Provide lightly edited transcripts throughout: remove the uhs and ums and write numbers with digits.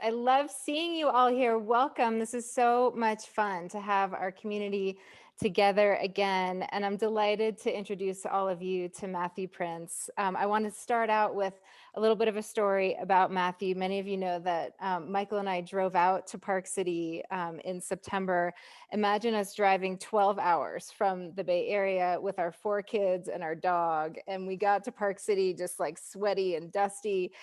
I love seeing you all here. Welcome. This is so much fun to have our community together again. And I'm delighted to introduce all of you to Matthew Prince. I want to start out with a little bit of a story about Matthew. Many of you know that Michael and I drove out to Park City in September. Imagine us driving 12 hours from the Bay Area with our 4 kids and our dog. And we got to Park City just like sweaty and dusty,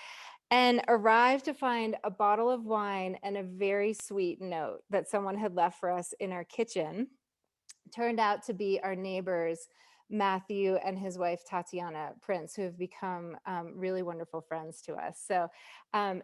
and arrived to find a bottle of wine and a very sweet note that someone had left for us in our kitchen. Turned out to be our neighbors, Matthew and his wife, Tatiana Prince, who have become really wonderful friends to us. So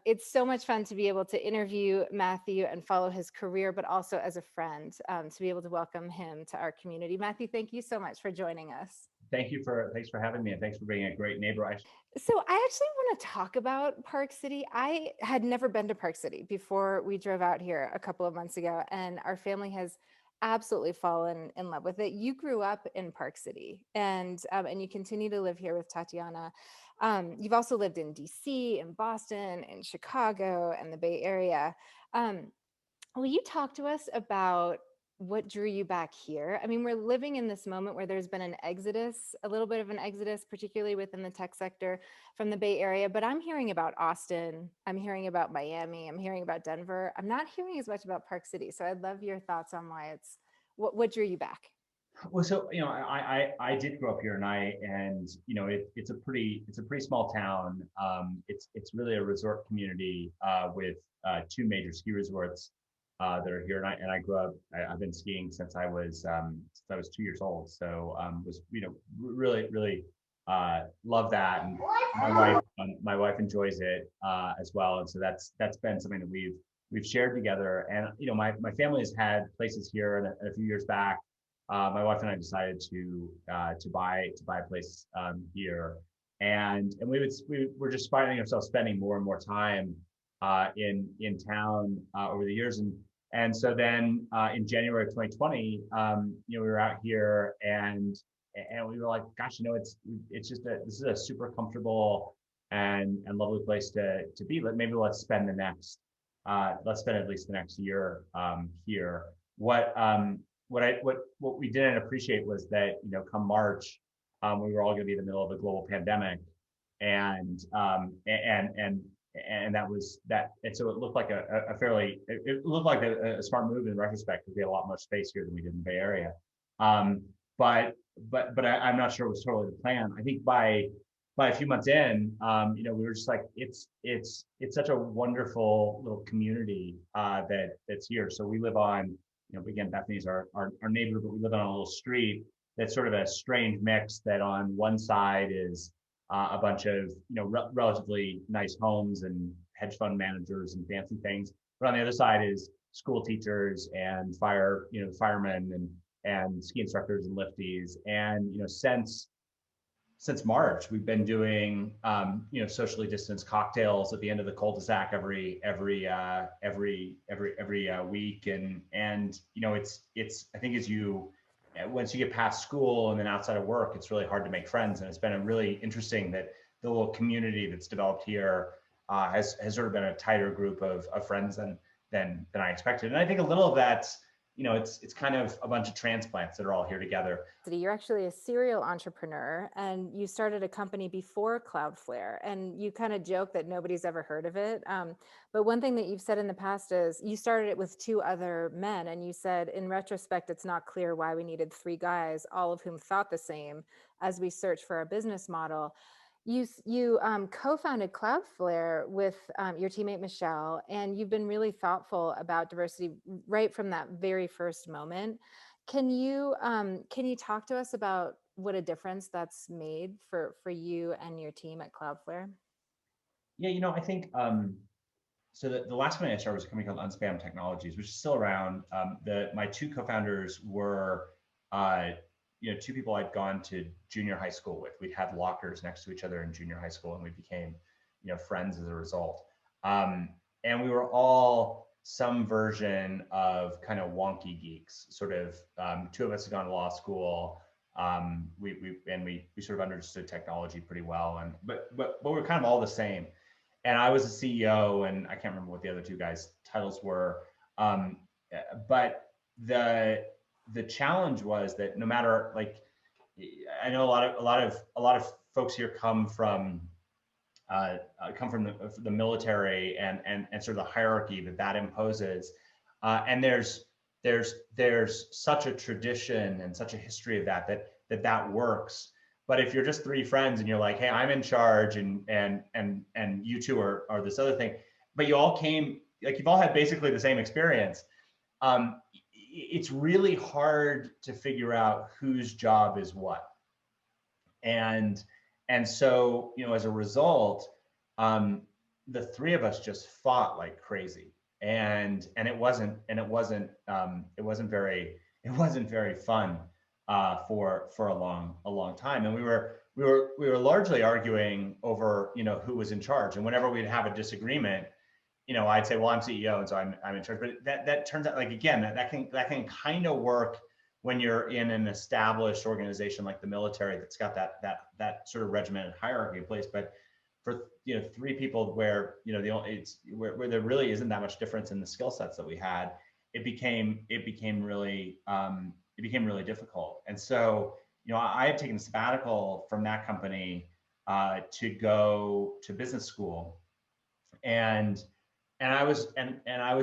it's so much fun to be able to interview Matthew and follow his career, but also as a friend, to be able to welcome him to our community. Matthew, thank you so much for joining us. Thanks for having me, and thanks for being a great neighbor. So I actually want to talk about Park City. I had never been to Park City before we drove out here a couple of months ago, and our family has absolutely fallen in love with it. You grew up in Park City, and you continue to live here with Tatiana. You've also lived in DC, in Boston, in Chicago, and the Bay Area. Um, will you talk to us about what drew you back here? I mean, we're living in this moment where there's been an exodus, a little bit of an exodus, particularly within the tech sector from the Bay Area, but I'm hearing about Austin, I'm hearing about Miami, I'm hearing about Denver. I'm not hearing as much about Park City. So I'd love your thoughts on why what drew you back? Well, so I did grow up here, and it's a pretty small town. It's really a resort community with 2 major ski resorts that are here, and I grew up. I've been skiing since I was 2 years old. So was really love that, and my wife enjoys it as well, and so that's been something that we've shared together. And my family has had places here, and a few years back. My wife and I decided to buy a place here, and we were just finding ourselves spending more and more time in town over the years, and so then in January of 2020, we were out here, and we were like, gosh, it's just this is a super comfortable and lovely place to be. Maybe let's spend at least the next year here. What we didn't appreciate was that come March, we were all going to be in the middle of a global pandemic, and that was that, and so it looked like it looked like a smart move in retrospect, because we had a lot more space here than we did in the Bay Area. Um, but I'm not sure it was totally the plan. I think by a few months in, we were just like, it's such a wonderful little community that's here. So we live on, again, Bethany's our neighbor, but we live on a little street that's sort of a strange mix, that on one side is a bunch of relatively nice homes and hedge fund managers and fancy things, but on the other side is school teachers and firemen and ski instructors and lifties. And since March, we've been doing socially distanced cocktails at the end of the cul-de-sac every week, and it's I think once you get past school and then outside of work, it's really hard to make friends, and it's been a really interesting that the little community that's developed here has sort of been a tighter group of friends than I expected, and I think a little of that's it's kind of a bunch of transplants that are all here together. You're actually a serial entrepreneur, and you started a company before Cloudflare, and you kind of joke that nobody's ever heard of it. But one thing that you've said in the past is you started it with 2 other men, and you said, in retrospect, it's not clear why we needed 3 guys, all of whom thought the same, as we search for our business model. You co-founded Cloudflare with your teammate Michelle, and you've been really thoughtful about diversity right from that very first moment. Can you talk to us about what a difference that's made for you and your team at Cloudflare? Yeah, I think so. The last company I started was a company called Unspam Technologies, which is still around. My 2 co-founders were, 2 people I'd gone to junior high school with. We had lockers next to each other in junior high school, and we became, friends as a result. And we were all some version of kind of wonky geeks. Sort of, 2 of us had gone to law school. We sort of understood technology pretty well, but we're kind of all the same. and I was a CEO, and I can't remember what the other two guys' titles were. Um, but the challenge was that no matter, like, I know a lot of folks here come from the military and sort of the hierarchy that imposes, and there's such a tradition and such a history of that works. But if you're just three friends and you're like, hey, I'm in charge, and you two are this other thing, but you all came, like, you've all had basically the same experience, it's really hard to figure out whose job is what. And so, as a result, um, the three of us just fought like crazy, and it wasn't very fun for a long time. And we were largely arguing over, who was in charge. And whenever we'd have a disagreement, I'd say, well, I'm CEO, and so I'm in charge. But that turns out, like, again, that can kind of work when you're in an established organization like the military that's got that sort of regimented hierarchy in place. But for three people where where there really isn't that much difference in the skill sets that we had, it became really difficult. And so I had taken a sabbatical from that company to go to business school, and I was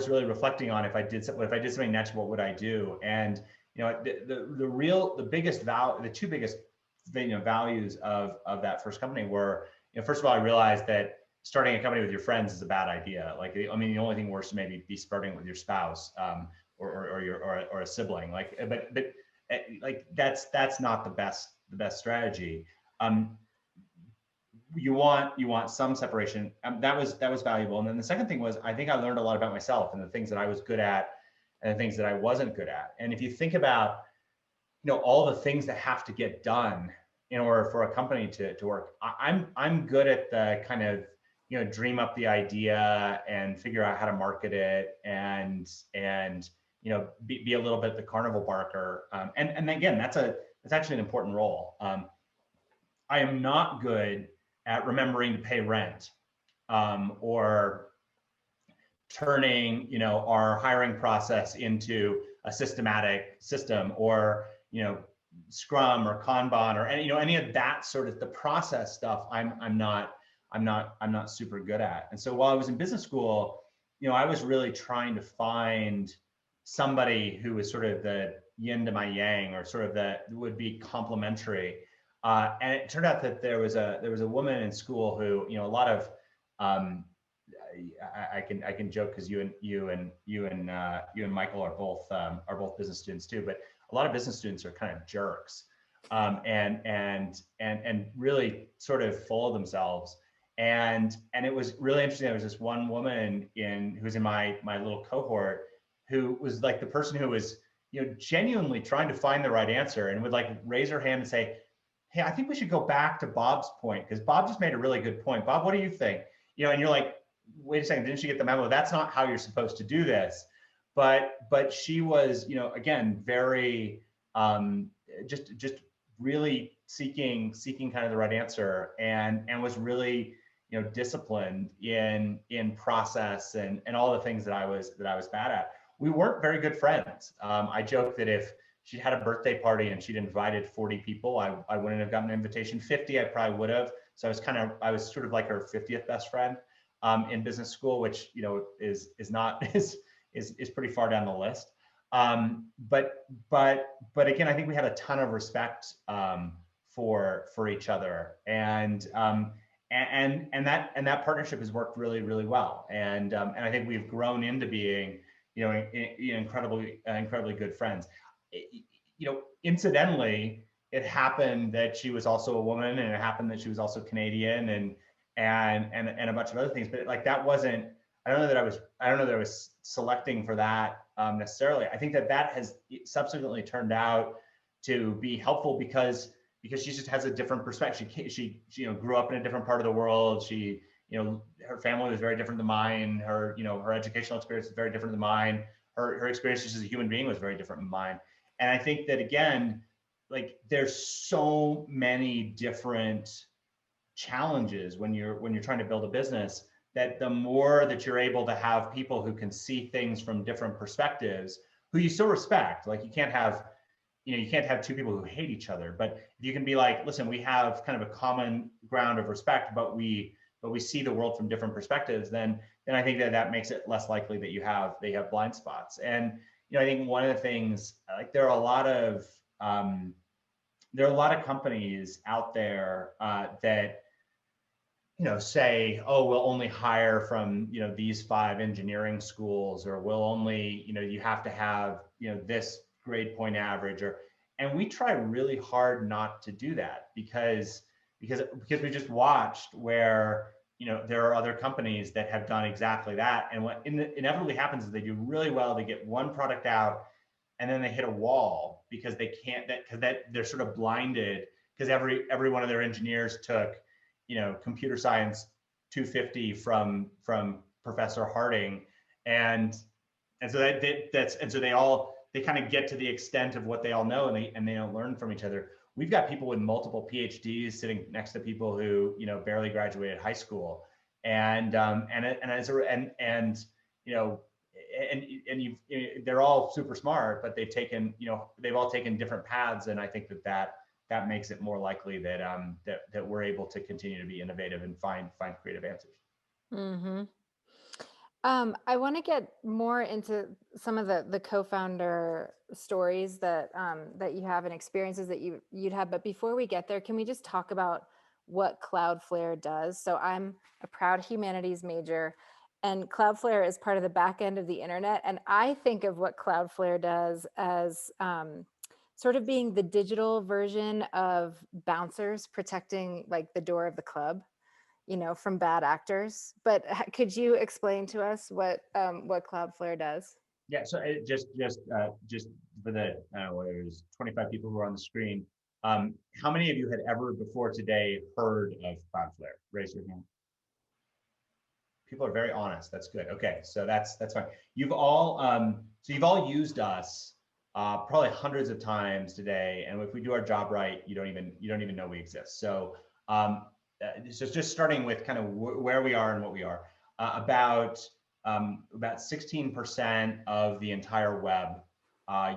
really reflecting on, if I did something next, what would I do? And the two biggest values of that first company were, first of all, I realized that starting a company with your friends is a bad idea. Like, I mean, the only thing worse maybe be starting with your spouse, or a sibling. Like, but like that's not the best strategy. You want some separation. That was valuable. And then the second thing was, I think I learned a lot about myself and the things that I was good at and the things that I wasn't good at. And if you think about, all the things that have to get done in order for a company to work, I'm good at the kind of, dream up the idea and figure out how to market it, and be a little bit the carnival barker. And again, that's actually an important role. I am not good at remembering to pay rent, or turning our hiring process into a systematic system, or Scrum or Kanban, or any of that sort of the process stuff. I'm not super good at. And so while I was in business school, I was really trying to find somebody who was sort of the yin to my yang, or sort of that would be complementary. And it turned out that there was a woman in school who, a lot of, I can joke because you and Michael are both business students too, but a lot of business students are kind of jerks, and really sort of full of themselves. And it was really interesting. There was this one woman who was in my little cohort, who was like the person who was genuinely trying to find the right answer, and would like raise her hand and say, hey, I think we should go back to Bob's point, because Bob just made a really good point. Bob, what do you think? And you're like, wait a second, didn't you get the memo? That's not how you're supposed to do this. But she was, again, very just really seeking kind of the right answer, and was really disciplined in process and all the things that I was bad at. We weren't very good friends. I joke that if she had a birthday party and she'd invited 40 people, I wouldn't have gotten an invitation. 50, I probably would have. So I was sort of like her 50th best friend in business school, which is pretty far down the list. But again, I think we had a ton of respect for each other, and that partnership has worked really, really well. And I think we've grown into being incredibly good friends. Incidentally, it happened that she was also a woman, and it happened that she was also Canadian, and a bunch of other things. But like, that wasn't, I don't know that I was selecting for that necessarily. I think that has subsequently turned out to be helpful because she just has a different perspective. She grew up in a different part of the world. She, her family was very different than mine. Her, her educational experience is very different than mine. Her experience just as a human being was very different than mine. And I think that, again, like, there's so many different challenges when you're trying to build a business, that the more that you're able to have people who can see things from different perspectives, who you still respect, like you can't have, you can't have two people who hate each other, but if you can be like, listen, we have kind of a common ground of respect, but we see the world from different perspectives, then I think that makes it less likely that they have blind spots. And I think one of the things, like there are a lot of companies out there that say, oh, we'll only hire from these 5 engineering schools, or we'll only you have to have this grade point average, and we try really hard not to do that, because we just watched where there are other companies that have done exactly that, and what inevitably happens is they do really well, they get one product out, and then they hit a wall because they can't, that they're sort of blinded because every one of their engineers took computer science 250 from Professor Harding, and so they kind of get to the extent of what they all know, and they don't learn from each other. We've got people with multiple PhDs sitting next to people who barely graduated high school, and they're all super smart, but they've all taken different paths, and I think that makes it more likely that we're able to continue to be innovative and find creative answers. Mm-hmm. I want to get more into some of the co-founder stories that that you have and experiences that you'd have. But before we get there, can we just talk about what Cloudflare does? So I'm a proud humanities major, and Cloudflare is part of the back end of the internet. And I think of what Cloudflare does as sort of being the digital version of bouncers protecting like the door of the club, from bad actors. But could you explain to us what Cloudflare does? Yeah, so just for the, I don't know, whatever it is, 25 people who are on the screen, how many of you had ever before today heard of Cloudflare? Raise your hand. People are very honest. That's good. Okay, so that's fine. You've all used us probably hundreds of times today, and if we do our job right, you don't even know we exist. So just starting with kind of where we are and what we are, about 16% of the entire web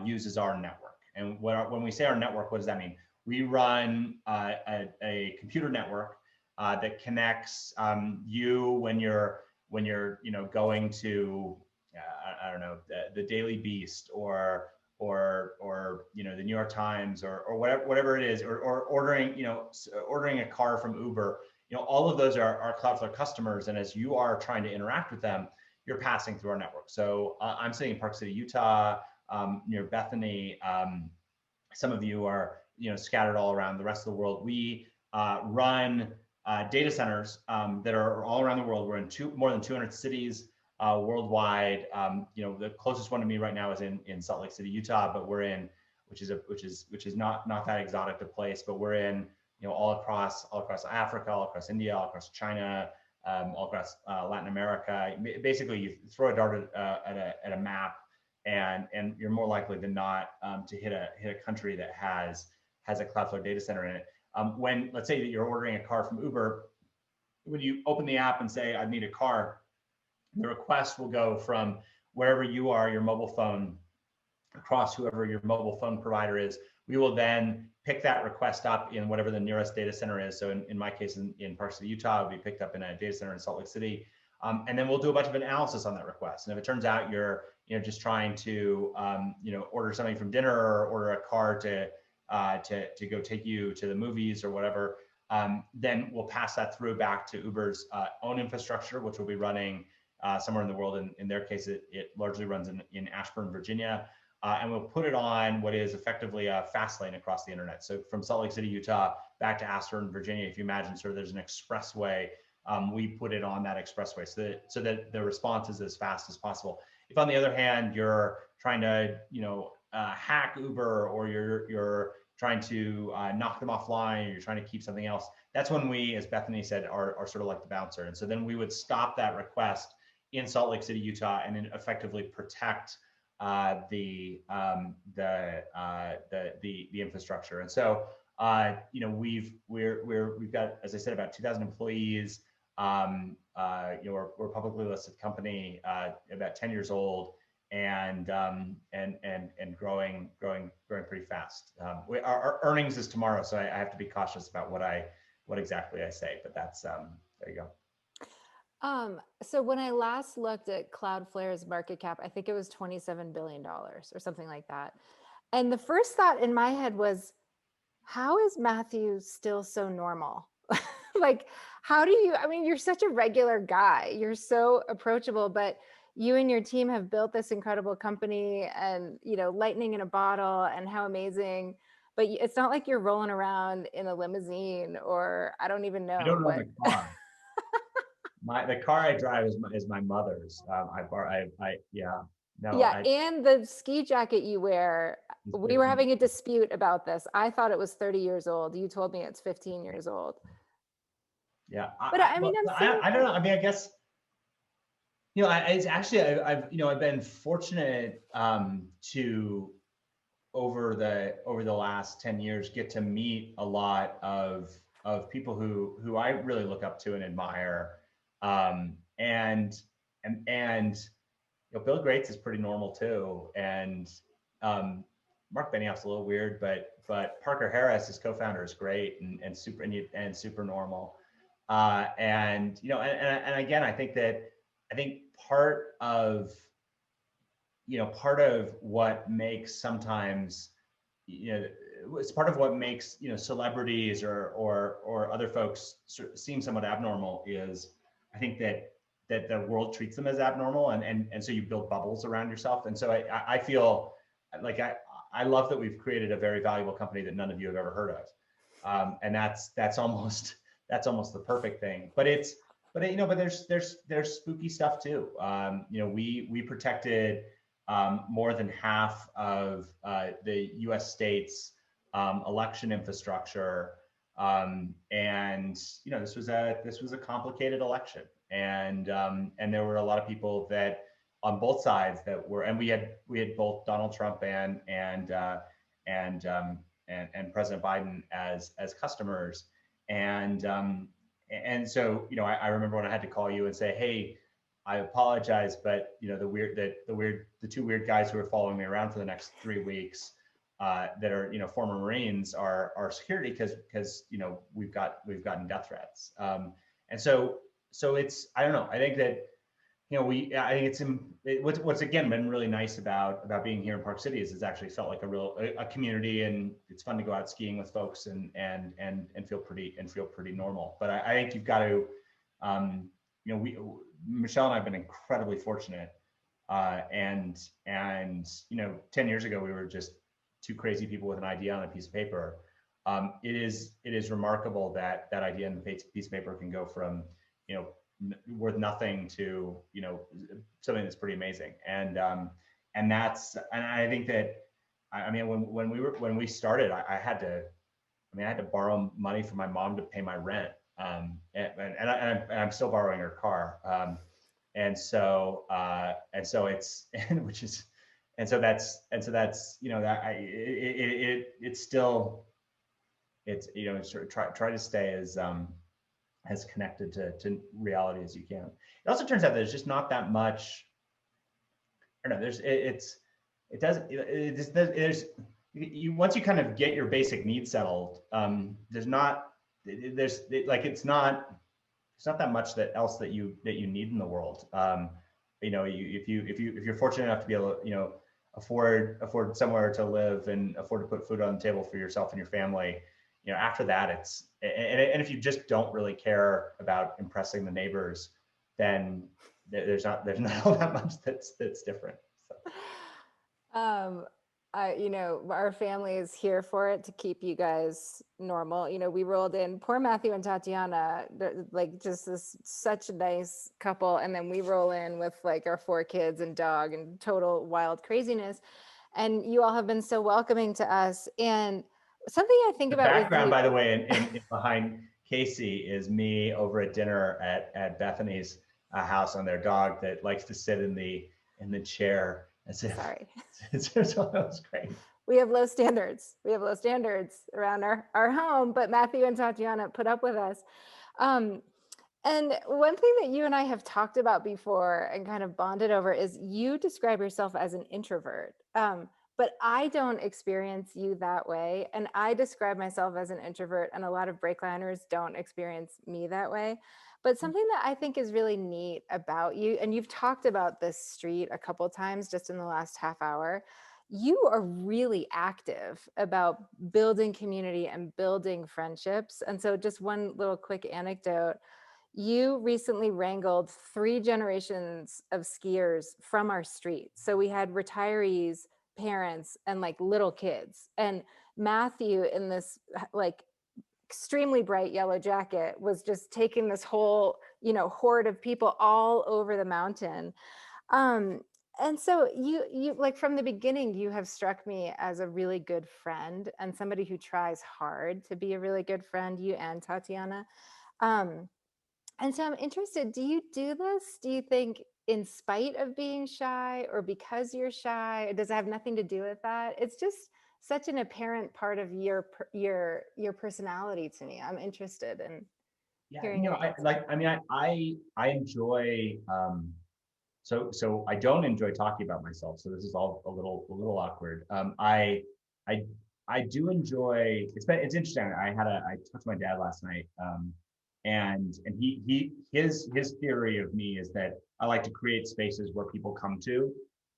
uses our network. And when we say our network, what does that mean? We run a computer network that connects you when you're going to I don't know, the Daily Beast or the New York Times or whatever it is, or ordering a car from Uber. All of those are Cloudflare customers, and as you are trying to interact with them, you're passing through our network. So I'm sitting in Park City, Utah, near Bethany. Some of you are scattered all around the rest of the world. We run data centers that are all around the world. We're in more than 200 cities worldwide. The closest one to me right now is in Salt Lake City, Utah, but we're in, which is not that exotic a place, but we're in all across Africa, all across India, all across China, all across Latin America. Basically, you throw a dart at a map, and you're more likely than not to hit a country that has a Cloudflare data center in it. When, let's say that you're ordering a car from Uber, when you open the app and say, I need a car, the request will go from wherever you are, your mobile phone, across whoever your mobile phone provider is. We will then pick that request up in whatever the nearest data center is. So in my case, in Park City, Utah, it'll be picked up in a data center in Salt Lake City. And then we'll do a bunch of analysis on that request. And if it turns out you're just trying to order something from dinner, or order a car to go take you to the movies or whatever, then we'll pass that through back to Uber's own infrastructure, which will be running somewhere in the world. In their case, it largely runs in Ashburn, Virginia. And we'll put it on what is effectively a fast lane across the internet. So from Salt Lake City, Utah, back to Ashburn, Virginia, if you imagine sort of there's an expressway, we put it on that expressway so that the response is as fast as possible. If on the other hand, you're trying to hack Uber, or you're trying to knock them offline, or you're trying to keep something else, that's when we, as Bethany said, are sort of like the bouncer. And so then we would stop that request in Salt Lake City, Utah, and then effectively protect the infrastructure. And so we've got, as I said, about 2,000 employees. We're a publicly listed company, about 10 years old, and growing pretty fast. Our earnings is tomorrow, so I have to be cautious about what exactly I say. But that's there you go. So when I last looked at Cloudflare's market cap, I think it was $27 billion or something like that. And the first thought in my head was, how is Matthew still so normal? Like, how do you, I mean, you're such a regular guy. You're so approachable, but you and your team have built this incredible company and, lightning in a bottle and how amazing. But it's not like you're rolling around in a limousine or I don't even I know don't own what. a car. The car I drive is my mother's. Yeah. No, Yeah, and the ski jacket you wear, it's we were 15. having a dispute about this. I thought it was 30 years old. You told me it's 15 years old. Yeah. But I mean, I'm seeing I don't know. I mean, I guess, it's actually, I've been fortunate, to over the last 10 years get to meet a lot of people who I really look up to and admire. And Bill Gates is pretty normal too. And Mark Benioff's a little weird, but Parker Harris, his co-founder, is great and super normal. And again, I think part of what makes sometimes, it's part of what makes, celebrities or other folks seem somewhat abnormal is, I think that the world treats them as abnormal, and so you build bubbles around yourself. And so I feel like I love that we've created a very valuable company that none of you have ever heard of. And that's almost the perfect thing. But there's spooky stuff too. We protected more than half of the U.S. states' election infrastructure, and this was a complicated election, and there were a lot of people that on both sides that were, and we had both Donald Trump and President Biden as customers, and so I remember when I had to call you and say, hey, I apologize, but the two weird guys who are following me around for the next 3 weeks, that are former Marines are security because we've gotten death threats, and so it's, I don't know, I think that I think what's again been really nice about being here in Park City is it's actually felt like a community, and it's fun to go out skiing with folks and feel pretty normal. But I think you've got to, Michelle and I have been incredibly fortunate, and 10 years ago we were just two crazy people with an idea on a piece of paper. It is remarkable that idea on the piece of paper can go from worth nothing to something that's pretty amazing. And I think that, I mean, when we started, I had to borrow money from my mom to pay my rent, and I'm still borrowing her car, and so it's that's it's still, sort of try to stay as connected to reality as you can. It also turns out there's just not that much. I don't know. Once you kind of get your basic needs settled, it's not that much else that you need in the world. If you're fortunate enough to be able to afford somewhere to live and afford to put food on the table for yourself and your family, after that and if you just don't really care about impressing the neighbors, then there's not all that much that's different. So. Our family is here for it to keep you guys normal. We rolled in, poor Matthew and Tatiana, like just such a nice couple. And then we roll in with like our 4 kids and dog and total wild craziness. And you all have been so welcoming to us. And something I think about background, by the way, in behind Casey is me over at dinner at Bethany's house on their dog that likes to sit in the chair. Sorry. So that was great. We have low standards. Around our home, but Matthew and Tatiana put up with us. And one thing that you and I have talked about before and kind of bonded over is you describe yourself as an introvert. But I don't experience you that way. And I describe myself as an introvert, and a lot of breakliners don't experience me that way. But something that I think is really neat about you, and you've talked about this street a couple times just in the last half hour, you are really active about building community and building friendships. And so, just one little quick anecdote. You recently wrangled 3 generations of skiers from our street. So we had retirees, parents, and like little kids. And Matthew, in this like extremely bright yellow jacket, was just taking this whole, horde of people all over the mountain. Um, and so you like from the beginning, you have struck me as a really good friend and somebody who tries hard to be a really good friend, you and Tatiana. Um, and so I'm interested, do you do this? Do you think in spite of being shy or because you're shy? Does it have nothing to do with that? It's just such an apparent part of your personality to me. I'm interested in Yeah, hearing your I thoughts on like. I mean, I enjoy. So I don't enjoy talking about myself. So this is all a little awkward. I I do enjoy. It's interesting. I talked to my dad last night, and his theory of me is that I like to create spaces where people come to,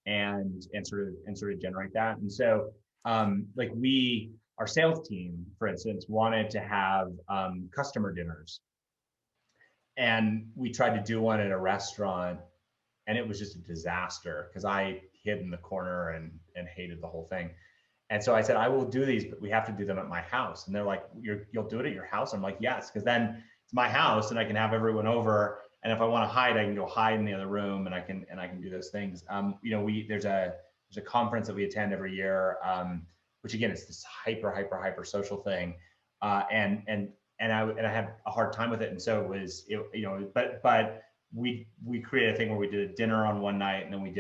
and sort of generate that. And so like our sales team, for instance, wanted to have customer dinners, and we tried to do one at a restaurant, and it was just a disaster because I hid in the corner and hated the whole thing. And so I said, I will do these, but we have to do them at my house. And they're like, you'll do it at your house? I'm like, yes, because then it's my house and I can have everyone over. And if I want to hide, I can go hide in the other room, and I can do those things. There's a conference that we attend every year, which again, it's this hyper social thing. And I had a hard time with it. And so but we created a thing where we did a dinner on one night, and then we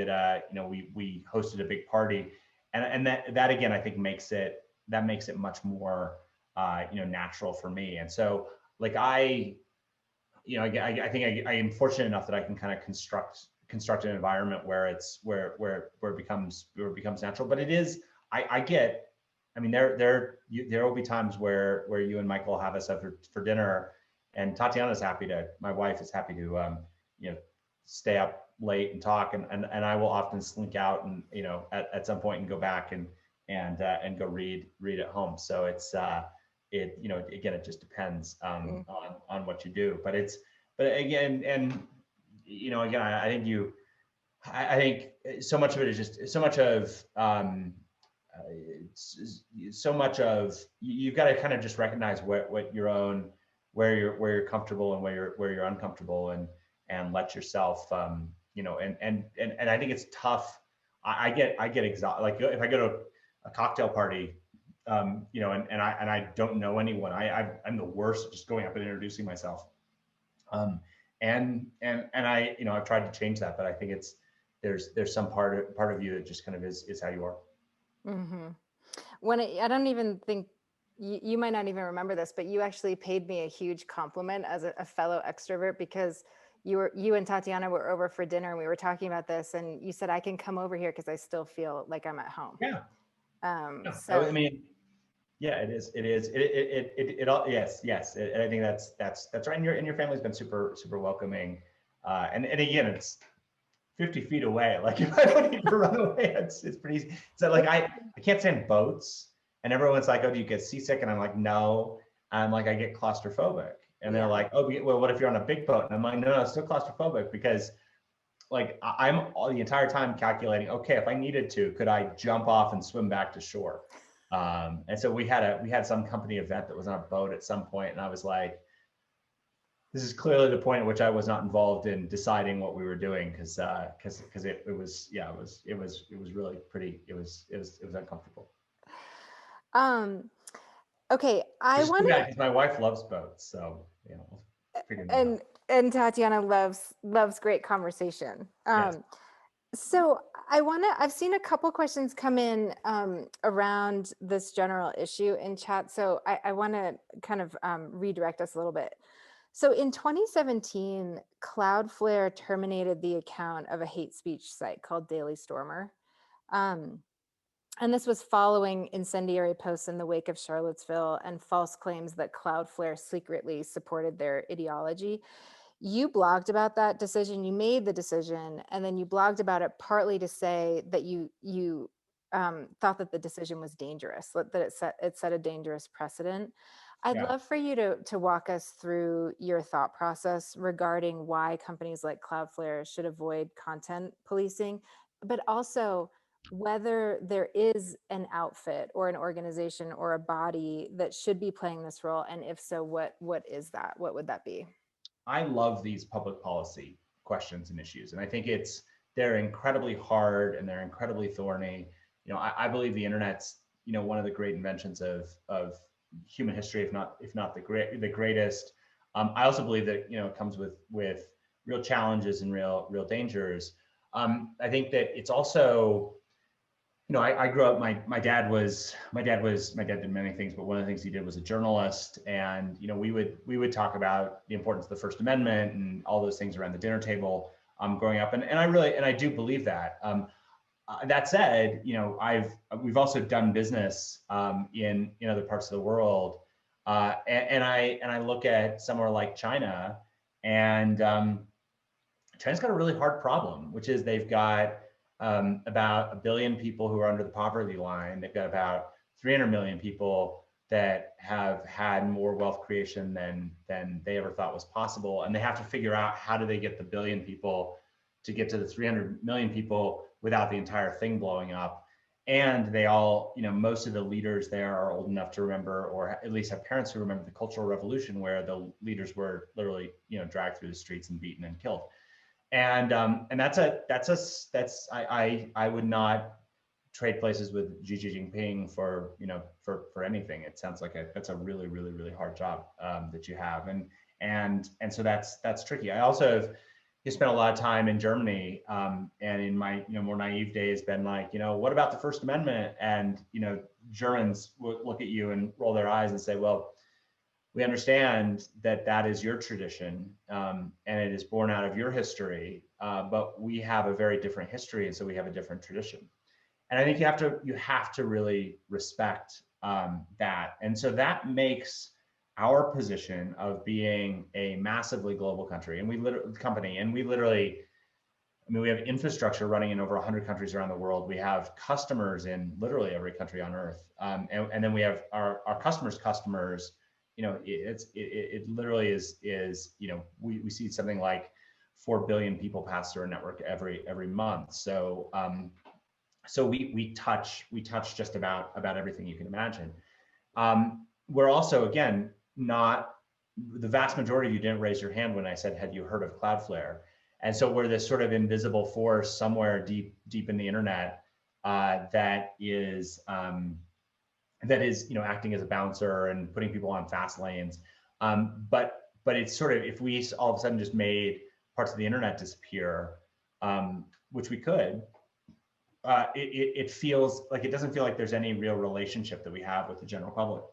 hosted a big party, and that again, I think makes it much more natural for me. And so like I think I am fortunate enough that I can kind of construct an environment where it becomes natural. But it is, I get, I mean, there will be times where you and Michael have us up for dinner, and my wife is happy to stay up late and talk, and I will often slink out and at some point and go back and go read at home. So again, it just depends Mm. on what you do. But again, and again, I think so much of it is just so much of you've got to kind of just recognize what your own, where you're comfortable and where you're uncomfortable, and let yourself and I think it's tough. I get exhausted. Like if I go to a cocktail party, and I don't know anyone. I'm the worst at just going up and introducing myself. And I've tried to change that, but I think there's some part of you that just kind of is how you are. Mm-hmm. I don't even think you might not even remember this, but you actually paid me a huge compliment as a fellow extrovert, because you and Tatiana were over for dinner and we were talking about this, and you said, I can come over here because I still feel like I'm at home. Yeah. Yeah. So I mean, yeah, it is. It is. It all. Yes. I think that's right. And your family's been super welcoming. And again, it's 50 feet away. Like if I don't need to run away, it's pretty easy. So like I can't stand boats, and everyone's like, oh, do you get seasick? And I'm like, no. I'm like, I get claustrophobic. And they're yeah. like, oh, well, what if you're on a big boat? And I'm like, no, it's still claustrophobic, because like I'm all the entire time calculating, okay, if I needed to, could I jump off and swim back to shore? And so we had some company event that was on a boat at some point, and I was like, this is clearly the point at which I was not involved in deciding what we were doing, because it was really pretty, it was uncomfortable. Um, okay, I Which is want too bad to, because my wife loves boats, so we'll figure that out. and Tatiana loves great conversation. Yes. So I've seen a couple questions come in around this general issue in chat. So I want to kind of redirect us a little bit. So in 2017, Cloudflare terminated the account of a hate speech site called Daily Stormer. Um, and this was following incendiary posts in the wake of Charlottesville and false claims that Cloudflare secretly supported their ideology. You blogged about that decision, you made the decision, and then you blogged about it partly to say that you thought that the decision was dangerous, that it set a dangerous precedent. I'd Yeah. love for you to walk us through your thought process regarding why companies like Cloudflare should avoid content policing, but also whether there is an outfit or an organization or a body that should be playing this role, and if so, what is that? What would that be? I love these public policy questions and issues, and I think they're incredibly hard and they're incredibly thorny. I believe the internet's one of the great inventions of human history, if not the greatest. I also believe that it comes with real challenges and real dangers. I think that it's also I grew up. My dad did many things, but one of the things he did was a journalist, and we would talk about the importance of the First Amendment and all those things around the dinner table growing up, and I do believe that. That said, we've also done business in other parts of the world, and I look at somewhere like China, and China's got a really hard problem, which is they've got about 1 billion people who are under the poverty line. They've got about 300 million people that have had more wealth creation than they ever thought was possible, and they have to figure out how do they get the 1 billion people to get to the 300 million people without the entire thing blowing up. And they all, most of the leaders there are old enough to remember, or at least have parents who remember the Cultural Revolution, where the leaders were literally, dragged through the streets and beaten and killed. And I would not trade places with Xi Jinping for anything. It sounds like that's a really hard job that you have, and so that's tricky. I also have spent a lot of time in Germany, and in my more naive days been like, what about the First Amendment? And Germans would look at you and roll their eyes and say, well, we understand that that is your tradition, and it is born out of your history, but we have a very different history, and so we have a different tradition. And I think you have to really respect that. And so that makes our position of being a massively global country, and we literally, we have infrastructure running in over 100 countries around the world. We have customers in literally every country on earth, and then we have our customers' customers. It literally is we see something like 4 billion people pass through our network every month. So we touch just about everything you can imagine. We're also, again, not, the vast majority of you didn't raise your hand when I said, had you heard of Cloudflare? And so we're this sort of invisible force somewhere deep in the internet that is acting as a bouncer and putting people on fast lanes. But it's sort of, if we all of a sudden just made parts of the internet disappear, which we could, it feels like, it doesn't feel like there's any real relationship that we have with the general public.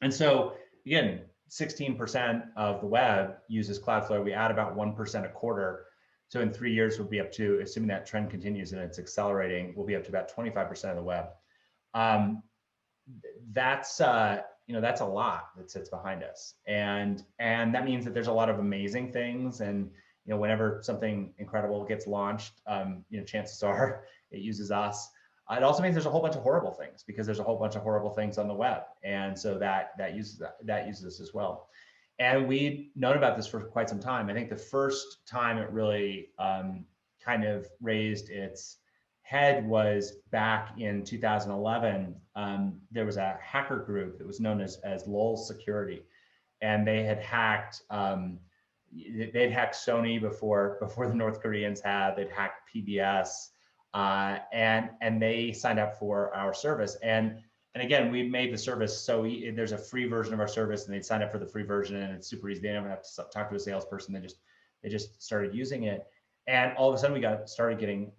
And so again, 16% of the web uses Cloudflare. We add about 1% a quarter. So in 3 years, we'll be up to, assuming that trend continues and it's accelerating, we'll be up to about 25% of the web. That's that's a lot that sits behind us, and that means that there's a lot of amazing things, and whenever something incredible gets launched, chances are it uses us. It also means there's a whole bunch of horrible things, because there's a whole bunch of horrible things on the web, and so that uses us as well. And we've known about this for quite some time. I think the first time it really kind of raised its head was back in 2011. There was a hacker group that was known as LOL Security, and they had hacked they'd hacked Sony before the North Koreans had. They'd hacked PBS, and they signed up for our service. And again, we made the service so there's a free version of our service, and they'd sign up for the free version, and it's super easy. They don't have to talk to a salesperson. They just started using it, and all of a sudden we started getting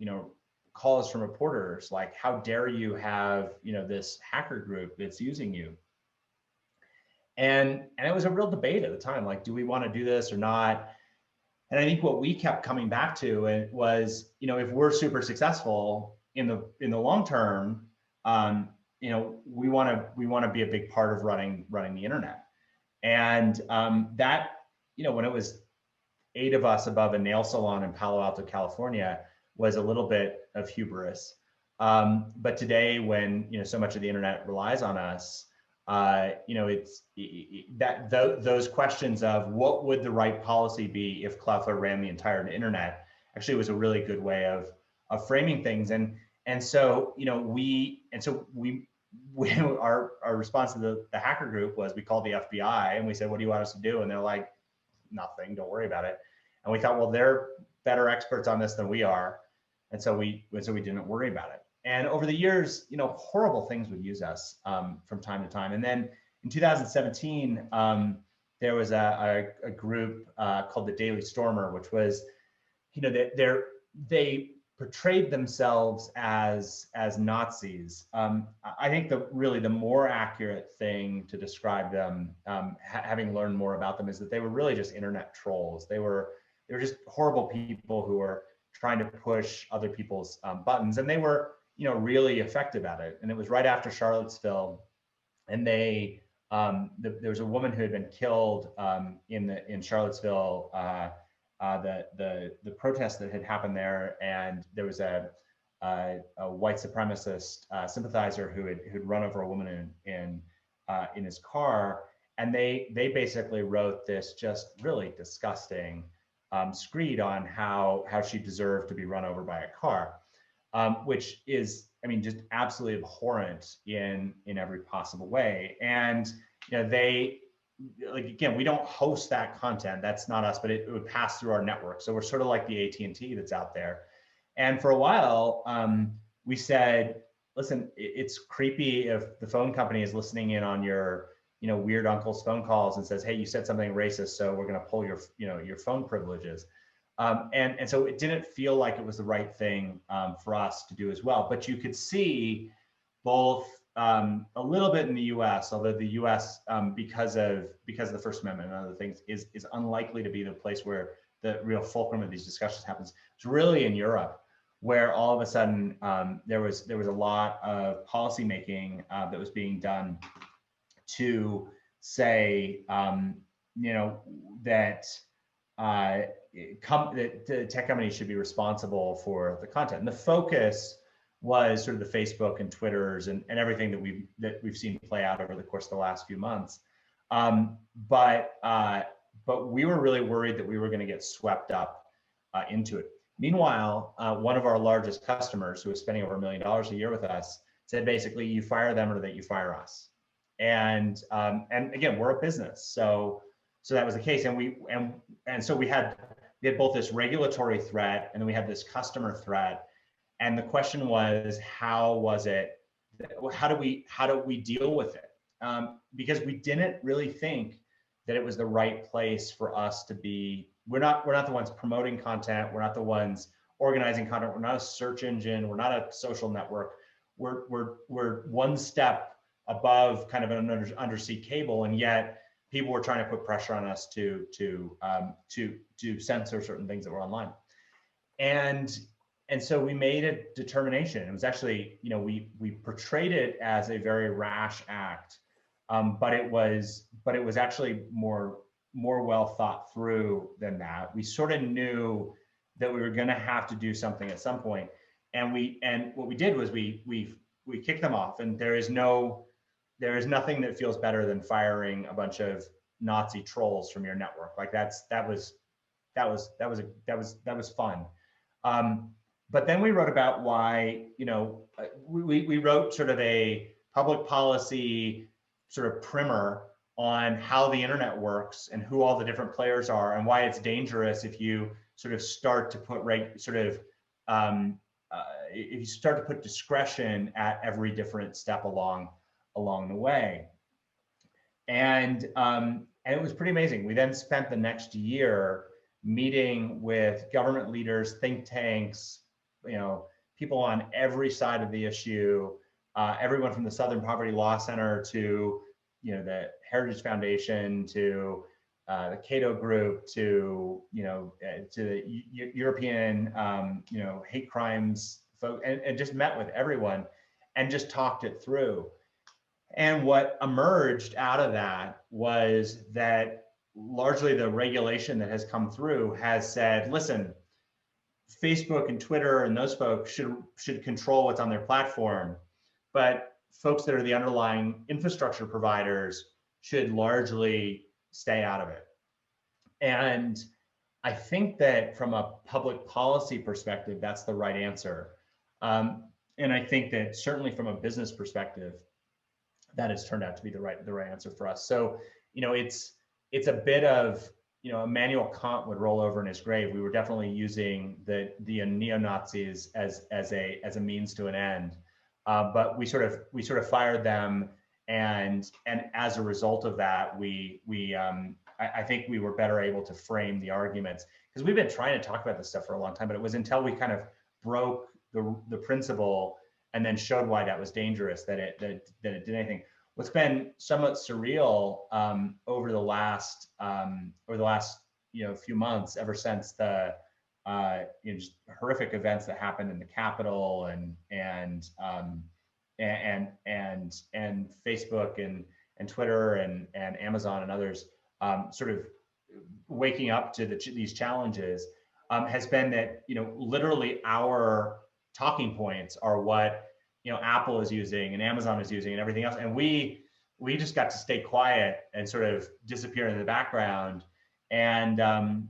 calls from reporters like, how dare you have this hacker group that's using you? And it was a real debate at the time, like, do we want to do this or not? And I think what we kept coming back to it was, if we're super successful in the long term, we want to be a big part of running the internet. And that, when it was 8 of us above a nail salon in Palo Alto, California, was a little bit of hubris. But today, when so much of the internet relies on us, it's those questions of what would the right policy be if Cloudflare ran the entire internet actually was a really good way of framing things. And so our response to the hacker group was, we called the FBI and we said, what do you want us to do? And they're like, nothing, don't worry about it. And we thought, well, they're better experts on this than we are. And so we didn't worry about it. And over the years, horrible things would use us from time to time. And then in 2017, there was a group called the Daily Stormer, which was, they portrayed themselves as Nazis. I think the more accurate thing to describe them, having learned more about them, is that they were really just internet trolls. They were just horrible people who were trying to push other people's buttons, and they were really effective at it. And it was right after Charlottesville, and there was a woman who had been killed in Charlottesville. The protest that had happened there, and there was a white supremacist sympathizer who'd run over a woman in his car, and they basically wrote this just really disgusting screed on how she deserved to be run over by a car, which is, just absolutely abhorrent in every possible way. And they, like, again, we don't host that content. That's not us, but it would pass through our network. So we're sort of like the AT&T that's out there. And for a while, we said, listen, it's creepy if the phone company is listening in on your, weird uncle's phone calls and says, hey, you said something racist, so we're going to pull your, your phone privileges. And so it didn't feel like it was the right thing for us to do as well. But you could see both a little bit in the U.S., although the U.S. Because of the First Amendment and other things is unlikely to be the place where the real fulcrum of these discussions happens. It's really in Europe, where all of a sudden there was a lot of policy making that was being done to say that the tech companies should be responsible for the content. And the focus was sort of the Facebook and Twitters and everything that we've seen play out over the course of the last few months. But we were really worried that we were going to get swept up into it. Meanwhile, one of our largest customers, who was spending over $1 million a year with us, said basically, you fire them or that you fire us. And again, we're a business, so that was the case. And so we had both this regulatory threat, and then we had this customer threat. And the question was, how do we deal with it? Because we didn't really think that it was the right place for us to be. We're not the ones promoting content. We're not the ones organizing content. We're not a search engine. We're not a social network. We're one step above kind of an undersea cable, and yet people were trying to put pressure on us to censor certain things that were online. And so we made a determination. It was actually, we portrayed it as a very rash act, but it was actually more well thought through than that. We sort of knew that we were going to have to do something at some point, and what we did was we kicked them off. And there is nothing that feels better than firing a bunch of Nazi trolls from your network. Like that was fun. But then we wrote about why, we wrote sort of a public policy sort of primer on how the internet works and who all the different players are, and why it's dangerous if you sort of start to put if you start to put discretion at every different step along the way. And it was pretty amazing. We then spent the next year meeting with government leaders, think tanks, people on every side of the issue, everyone from the Southern Poverty Law Center to the Heritage Foundation to the Cato Group to to the European hate crimes folk, and just met with everyone and just talked it through. And what emerged out of that was that largely the regulation that has come through has said, listen, Facebook and Twitter and those folks should control what's on their platform, but folks that are the underlying infrastructure providers should largely stay out of it. And I think that from a public policy perspective, that's the right answer. And I think that certainly from a business perspective, that has turned out to be the right answer for us. So, it's a bit of, Immanuel Kant would roll over in his grave. We were definitely using the neo-Nazis as a means to an end, but we sort of fired them, and as a result of that, I think we were better able to frame the arguments, because we've been trying to talk about this stuff for a long time, but it was until we kind of broke the principle and then showed why that was dangerous that it did anything. What's been somewhat surreal over the last few months, ever since the just horrific events that happened in the Capitol and Facebook and Twitter and Amazon and others sort of waking up to these challenges, has been that literally our talking points are what Apple is using and Amazon is using and everything else, and we just got to stay quiet and sort of disappear in the background, and that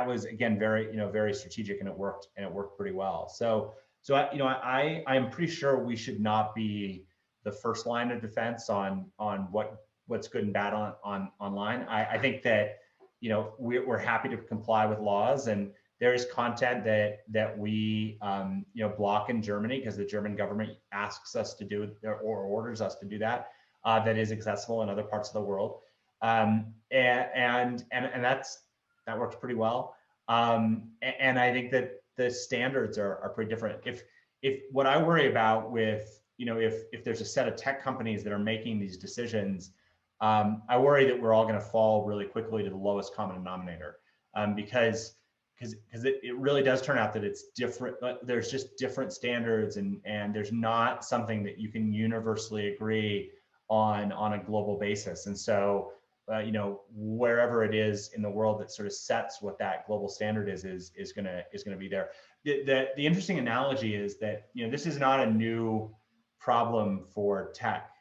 was, again, very strategic, and it worked pretty well. So I am pretty sure we should not be the first line of defense on what's good and bad on online. I think that we're happy to comply with laws, and there is content that we block in Germany because the German government asks us to do or orders us to do that. That is accessible in other parts of the world, and that works pretty well. And I think that the standards are pretty different. If what I worry about with if there's a set of tech companies that are making these decisions, I worry that we're all going to fall really quickly to the lowest common denominator, because it really does turn out that it's different. There's just different standards, and there's not something that you can universally agree on a global basis. And so, wherever it is in the world that sort of sets what that global standard is going to be there. The interesting analogy is that this is not a new problem for tech.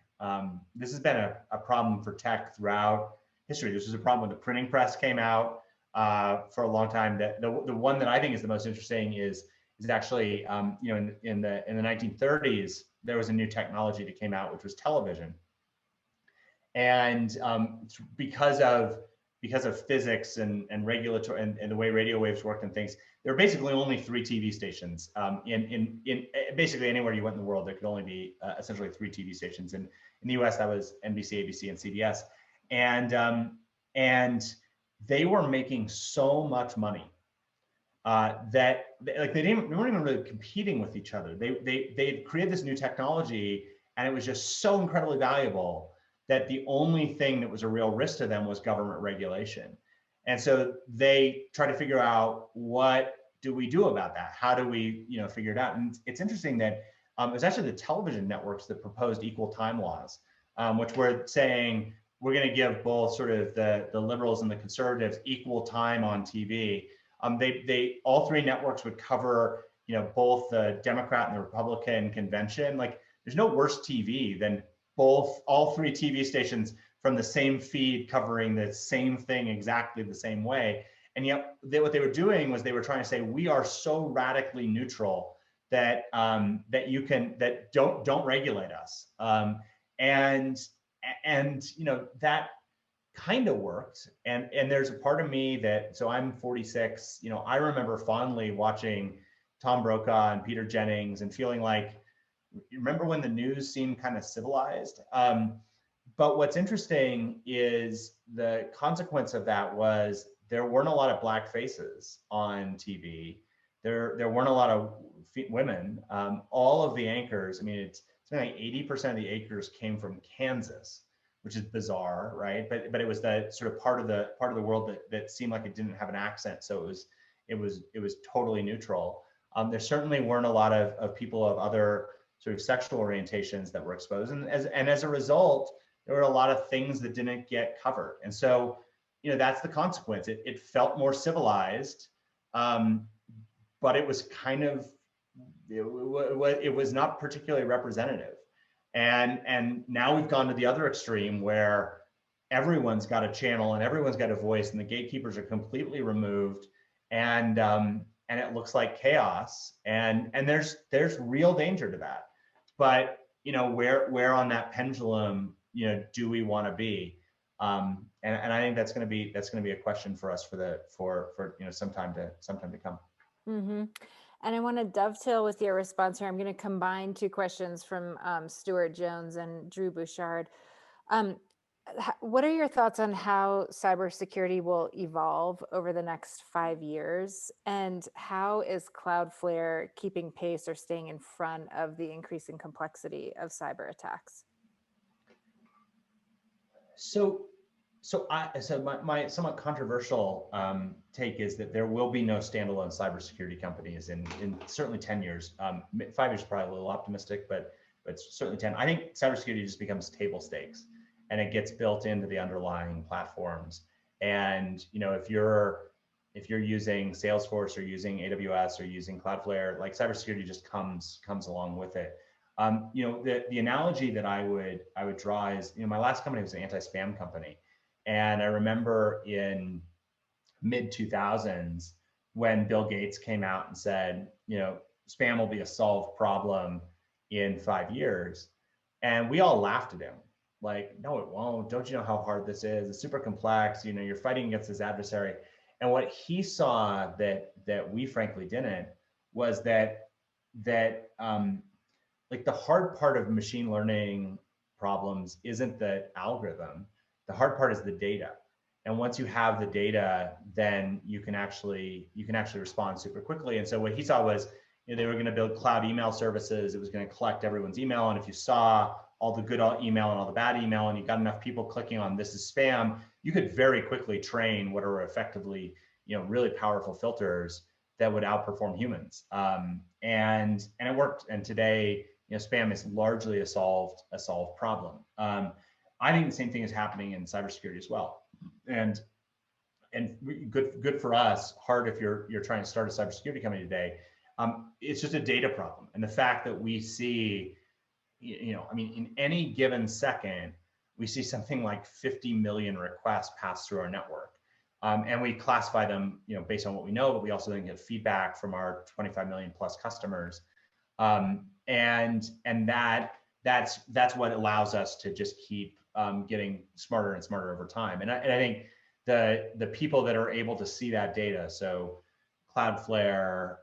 This has been a problem for tech throughout history. This was a problem when the printing press came out. For a long time. That the one that I think is the most interesting is actually in the 1930s, there was a new technology that came out, which was television, and because of physics and regulatory and the way radio waves worked and things, there were basically only 3 TV stations in basically anywhere you went in the world. There could only be essentially 3 TV stations, and in the U.S. that was NBC, ABC, and CBS, and they were making so much money that they weren't even really competing with each other. They created this new technology, and it was just so incredibly valuable that the only thing that was a real risk to them was government regulation. And so they try to figure out, what do we do about that? How do we figure it out? And it's interesting that it was actually the television networks that proposed equal time laws, which were saying, we're going to give both sort of the liberals and the conservatives equal time on TV. They all 3 networks would cover both the Democrat and the Republican convention. Like, there's no worse TV than all 3 TV stations from the same feed covering the same thing exactly the same way. And yet what they were doing was they were trying to say, we are so radically neutral that don't regulate us. And that kind of worked. And there's a part of me that, so I'm 46, I remember fondly watching Tom Brokaw and Peter Jennings and feeling like, you remember when the news seemed kind of civilized? But what's interesting is the consequence of that was there weren't a lot of black faces on TV. There weren't a lot of women. All of the anchors, I mean, it's something like 80% of the acres came from Kansas, which is bizarre, right? But it was the sort of part of the world that seemed like it didn't have an accent, so it was totally neutral. There certainly weren't a lot of people of other sort of sexual orientations that were exposed, and as a result, there were a lot of things that didn't get covered, and so that's the consequence. It felt more civilized, but it was kind of it was not particularly representative. And now we've gone to the other extreme where everyone's got a channel and everyone's got a voice, and the gatekeepers are completely removed, and it looks like chaos. And there's real danger to that. But where on that pendulum do we want to be? And I think that's going to be a question for us for some time to come. Mm-hmm. And I want to dovetail with your response here. I'm going to combine two questions from Stuart Jones and Drew Bouchard. What are your thoughts on how cybersecurity will evolve over the next 5 years? And how is Cloudflare keeping pace or staying in front of the increasing complexity of cyber attacks? So my somewhat controversial take is that there will be no standalone cybersecurity companies in certainly 10 years. 5 years is probably a little optimistic, but certainly 10. I think cybersecurity just becomes table stakes, and it gets built into the underlying platforms. And if you're using Salesforce or using AWS or using Cloudflare, like, cybersecurity just comes along with it. The analogy that I would draw is, my last company was an anti-spam company. And I remember in mid 2000s when Bill Gates came out and said, spam will be a solved problem in 5 years. And we all laughed at him. Like, no, it won't. Don't you know how hard this is? It's super complex. You're fighting against this adversary. And what he saw that we frankly didn't was that like, the hard part of machine learning problems isn't the algorithm. The hard part is the data. And once you have the data, then you can actually respond super quickly. And so what he saw was, they were going to build cloud email services. It was going to collect everyone's email. And if you saw all the good email and all the bad email, and you got enough people clicking on "this is spam," you could very quickly train what are effectively, really powerful filters that would outperform humans. And it worked. And today, spam is largely a solved problem. I think the same thing is happening in cybersecurity as well. And good for us. Hard if you're trying to start a cybersecurity company today. It's just a data problem. And the fact that we see, in any given second, we see something like 50 million requests pass through our network. And we classify them, based on what we know, but we also then get feedback from our 25 million plus customers. And that's what allows us to just keep getting smarter and smarter over time. And I think the people that are able to see that data, so Cloudflare,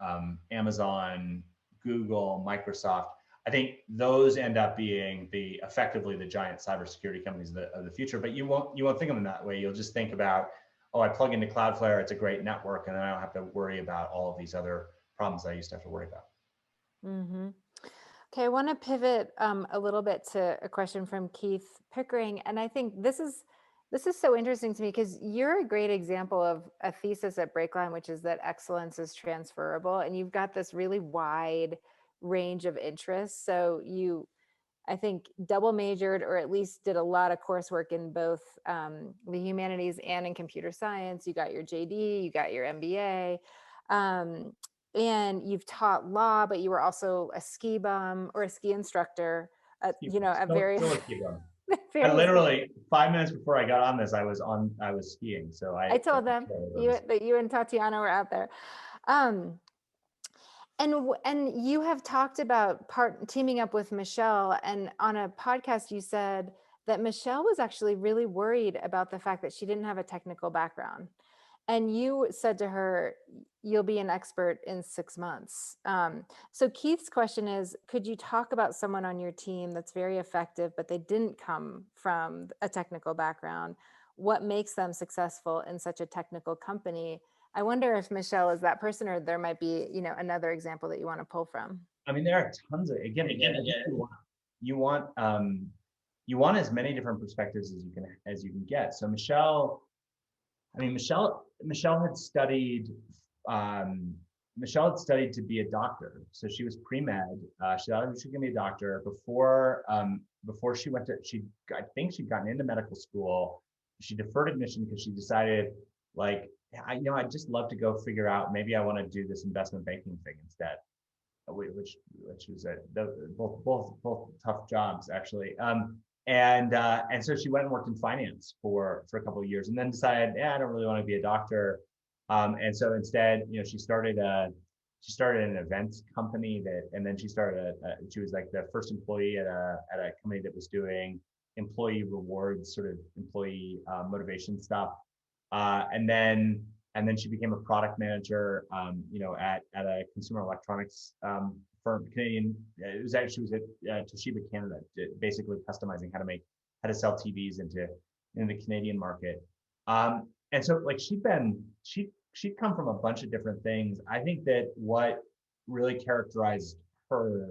Amazon, Google, Microsoft, I think those end up being effectively the giant cybersecurity companies of the future. But you won't think of them that way. You'll just think about, oh, I plug into Cloudflare, it's a great network, and then I don't have to worry about all of these other problems I used to have to worry about. Mm-hmm. Okay, I want to pivot a little bit to a question from Keith Pickering, and I think this is so interesting to me because you're a great example of a thesis at BreakLine, which is that excellence is transferable, and you've got this really wide range of interests. So you, I think, double majored, or at least did a lot of coursework in both the humanities and in computer science. You got your JD, you got your MBA. And you've taught law, but you were also a ski bum or a ski instructor, at various. I literally 5 minutes before I got on this, I was skiing. So I told them that you and Tatiana were out there. And you have talked about teaming up with Michelle, and on a podcast you said that Michelle was actually really worried about the fact that she didn't have a technical background. And you said to her, you'll be an expert in 6 months. So Keith's question is, could you talk about someone on your team that's very effective, but they didn't come from a technical background? What makes them successful in such a technical company? I wonder if Michelle is that person, or there might be, another example that you want to pull from. I mean, there are tons of, again, you want as many different perspectives as you can get. So Michelle had studied um, Michelle had studied to be a doctor. So she was pre-med. She thought she was going to be a doctor before she went to, I think she'd gotten into medical school. She deferred admission because she decided, like, I'd just love to go figure out, maybe I want to do this investment banking thing instead, which was both tough jobs actually. And so she went and worked in finance for a couple of years, and then decided, yeah, I don't really want to be a doctor. And so instead, she started an events company and then she was like the first employee at a company that was doing employee rewards, sort of employee motivation stuff. And then she became a product manager, at a consumer electronics firm, Canadian. She was at Toshiba Canada, basically customizing how to sell TVs into the Canadian market. And so like she'd come from a bunch of different things. I think that what really characterized her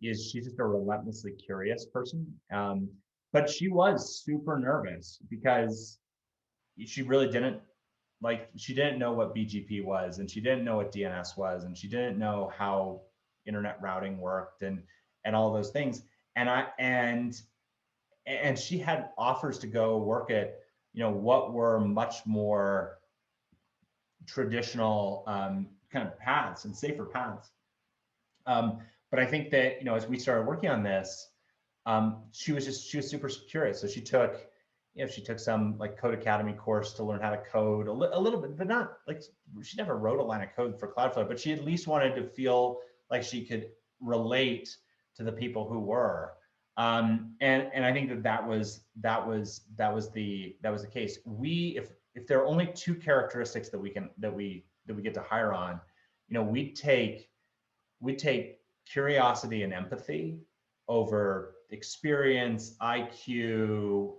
is she's just a relentlessly curious person. But she was super nervous because she really she didn't know what BGP was, and she didn't know what DNS was, and she didn't know how internet routing worked and all those things. And she had offers to go work at what were much more traditional kind of paths and safer paths. But I think that as we started working on this, she was super curious. So she took some like Code Academy course to learn how to code a little bit, but not like she never wrote a line of code for Cloudflare, but she at least wanted to feel like she could relate to the people who were. And I think that was the case. If there are only two characteristics that we get to hire on, we take curiosity and empathy over experience, IQ,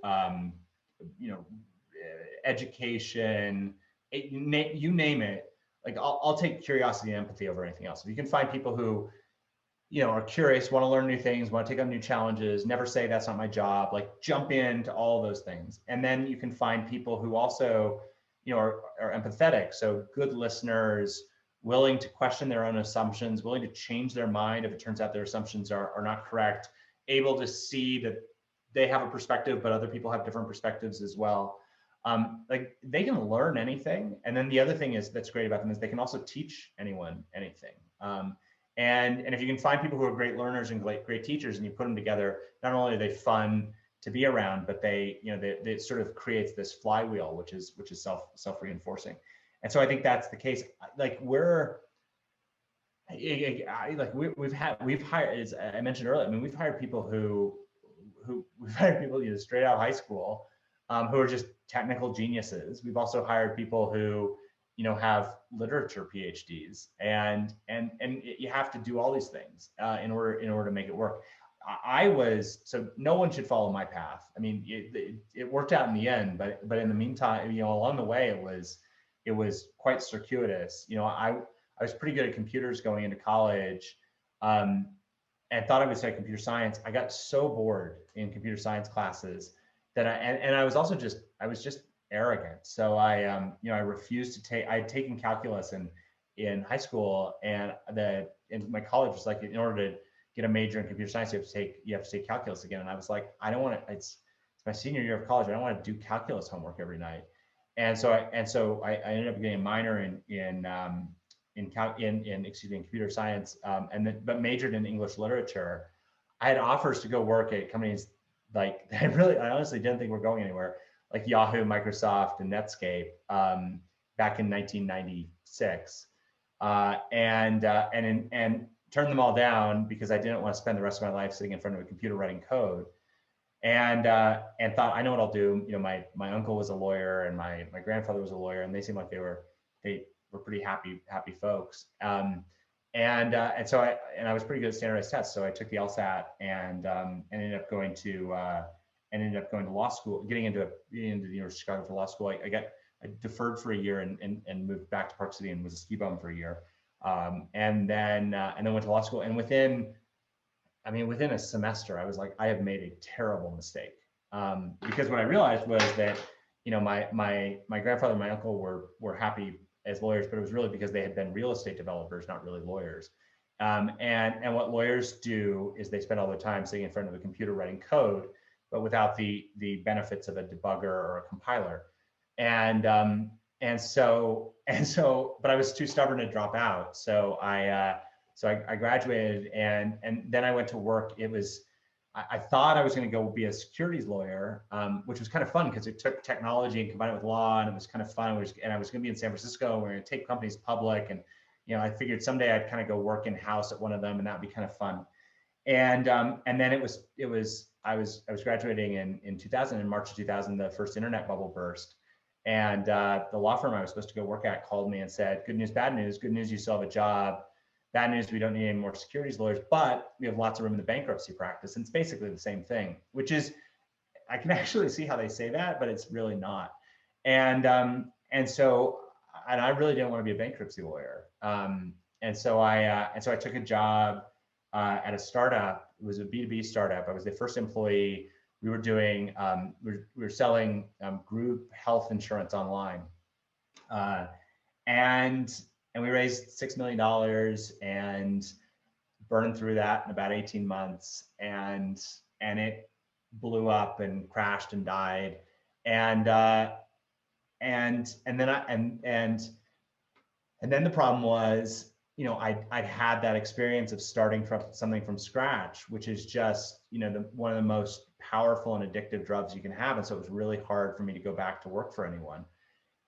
education, you name it. Like I'll take curiosity and empathy over anything else. If you can find people who are curious, want to learn new things, want to take on new challenges, never say that's not my job, like jump into all those things. And then you can find people who also, are empathetic. So good listeners, willing to question their own assumptions, willing to change their mind if it turns out their assumptions are not correct, able to see that they have a perspective, but other people have different perspectives as well. Like they can learn anything. And then the other thing that's great about them is they can also teach anyone anything. And if you can find people who are great learners and great teachers, and you put them together, not only are they fun to be around, but they sort of creates this flywheel, which is self-reinforcing. And so I think that's the case. Like we've hired, as I mentioned earlier, I mean, we've hired people we've hired people straight out of high school, who are just technical geniuses. We've also hired people who have literature PhDs, and you have to do all these things in order to make it work. So no one should follow my path. I mean, it worked out in the end, but in the meantime, along the way, it was quite circuitous. I was pretty good at computers going into college, and thought I would study computer science. I got so bored in computer science classes that I was also just arrogant. So I refused to take. I had taken calculus in high school, and my college was like, in order to get a major in computer science, you have to take calculus again. And I was like, I don't want to. It's my senior year of college. I don't want to do calculus homework every night. And so I ended up getting a minor in computer science, but majored in English literature. I had offers to go work at companies like I honestly didn't think were going anywhere, like Yahoo, Microsoft, and Netscape, back in 1996, and turned them all down because I didn't want to spend the rest of my life sitting in front of a computer writing code. And thought, I know what I'll do. My uncle was a lawyer, and my grandfather was a lawyer, and they seemed like they were pretty happy folks. And so I was pretty good at standardized tests, so I took the LSAT and ended up going to law school, getting into the University of Chicago for law school. I deferred for a year and moved back to Park City and was a ski bum for a year, and then went to law school. And within I mean, within a semester, I was like, I have made a terrible mistake. Because what I realized was that, my grandfather and my uncle were happy as lawyers, but it was really because they had been real estate developers, not really lawyers. And what lawyers do is they spend all their time sitting in front of a computer writing code, but without the benefits of a debugger or a compiler. And but I was too stubborn to drop out. So I graduated, and then I went to work. I thought I was going to go be a securities lawyer, which was kind of fun because it took technology and combined it with law, and it was kind of fun. And I was going to be in San Francisco. We we're going to take companies public, and I figured someday I'd kind of go work in house at one of them, and that'd be kind of fun. And then I was graduating in 2000, in March of 2000, the first internet bubble burst, and the law firm I was supposed to go work at called me and said, "Good news, bad news. Good news, you still have a job. Bad news, we don't need any more securities lawyers, but we have lots of room in the bankruptcy practice." And it's basically the same thing, which is, I can actually see how they say that, but it's really not. And I really didn't want to be a bankruptcy lawyer. And so I took a job at a startup. It was a B2B startup. I was the first employee. We were doing, we were selling group health insurance online. Uh, and and we raised $6 million and burned through that in about 18 months, and it blew up and crashed and died. And then the problem was, I'd had that experience of starting from something from scratch, which is just, one of the most powerful and addictive drugs you can have. And so it was really hard for me to go back to work for anyone.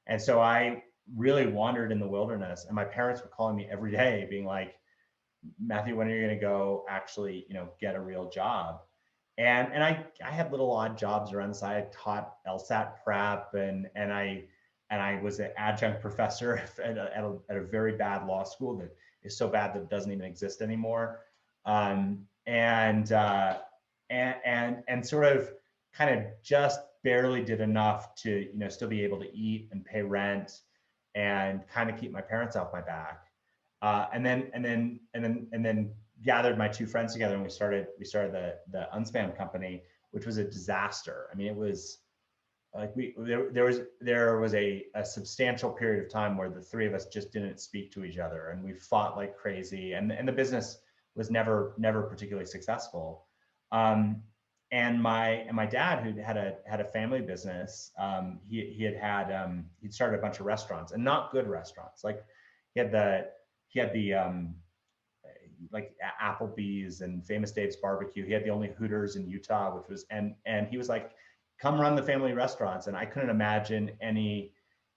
And so I really wandered in the wilderness, and my parents were calling me every day being like, "Matthew, when are you going to go actually, get a real job?" And I had little odd jobs around the side. I taught LSAT prep, and I was an adjunct professor at a very bad law school that is so bad that it doesn't even exist anymore. And sort of kind of just barely did enough to, still be able to eat and pay rent and kind of keep my parents off my back. And then gathered my two friends together, and we started the Unspam company, which was a disaster. I mean, it was like there was a substantial period of time where the three of us just didn't speak to each other, and we fought like crazy, and the business was never particularly successful. And my dad, who had a family business, he'd started a bunch of restaurants, and not good restaurants. Like he had the like Applebee's and Famous Dave's Barbecue. He had the only Hooters in Utah, which was, and he was like, "Come run the family restaurants." And I couldn't imagine any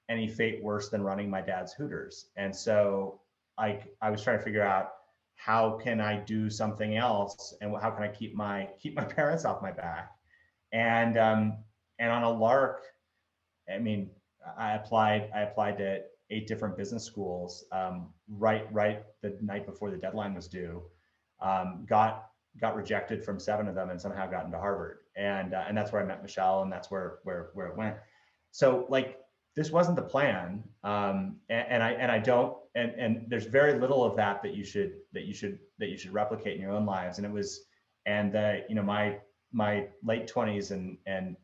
fate worse than running my dad's Hooters. And so I was trying to figure out, how can I do something else, and how can I keep my parents off my back? And on a lark, I mean, I applied to 8 different business schools, right the night before the deadline was due. Got rejected from 7 of them, and somehow got into Harvard. And that's where I met Michelle, and that's where it went. So like, this wasn't the plan. I don't, and there's very little of that you should replicate in your own lives. And it was, and my late 20s and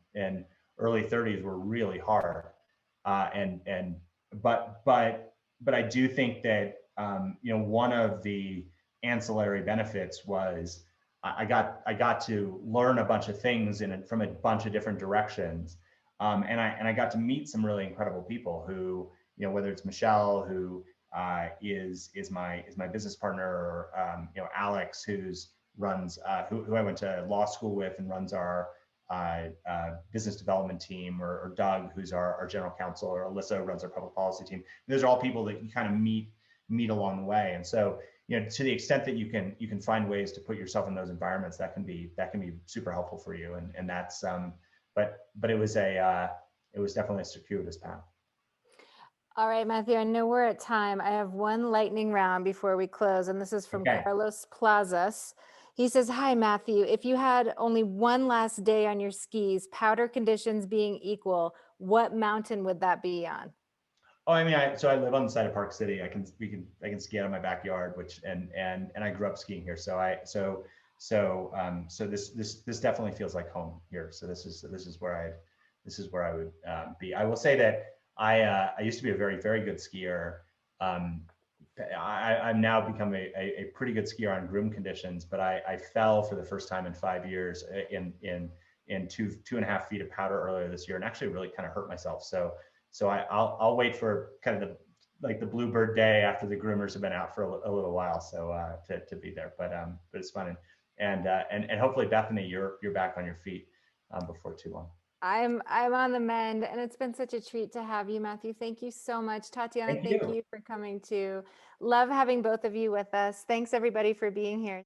early 30s were really hard. But I do think that, one of the ancillary benefits was I got to learn a bunch of things from a bunch of different directions. And I got to meet some really incredible people who, whether it's Michelle, who is my business partner, or Alex, who I went to law school with and runs our business development team, or Doug, who's our general counsel, or Alyssa, who runs our public policy team. Those are all people that you kind of meet along the way. And so, to the extent that you can find ways to put yourself in those environments, that can be super helpful for you. And that's but it was definitely a circuitous path. All right, Matthew, I know we're at time. I have one lightning round before we close, and this is from Carlos Plazas. He says, "Hi, Matthew. If you had only one last day on your skis, powder conditions being equal, what mountain would that be on?" Oh, I mean, I live on the side of Park City. I can ski out of my backyard, and I grew up skiing here. So So this definitely feels like home here. So this is where I would be. I will say that I used to be a very good skier. Um, I've now become a pretty good skier on groom conditions, but I fell for the first time in 5 years in 2.5 feet of powder earlier this year, and actually really kind of hurt myself. So I'll wait for kind of the bluebird day after the groomers have been out for a little while, so to be there. But it's fun, and hopefully Bethany, you're back on your feet before too long. I'm on the mend, and it's been such a treat to have you, Matthew. Thank you so much. Tatiana, Thank thank you. you for coming too. Love having both of you with us. Thanks everybody for being here.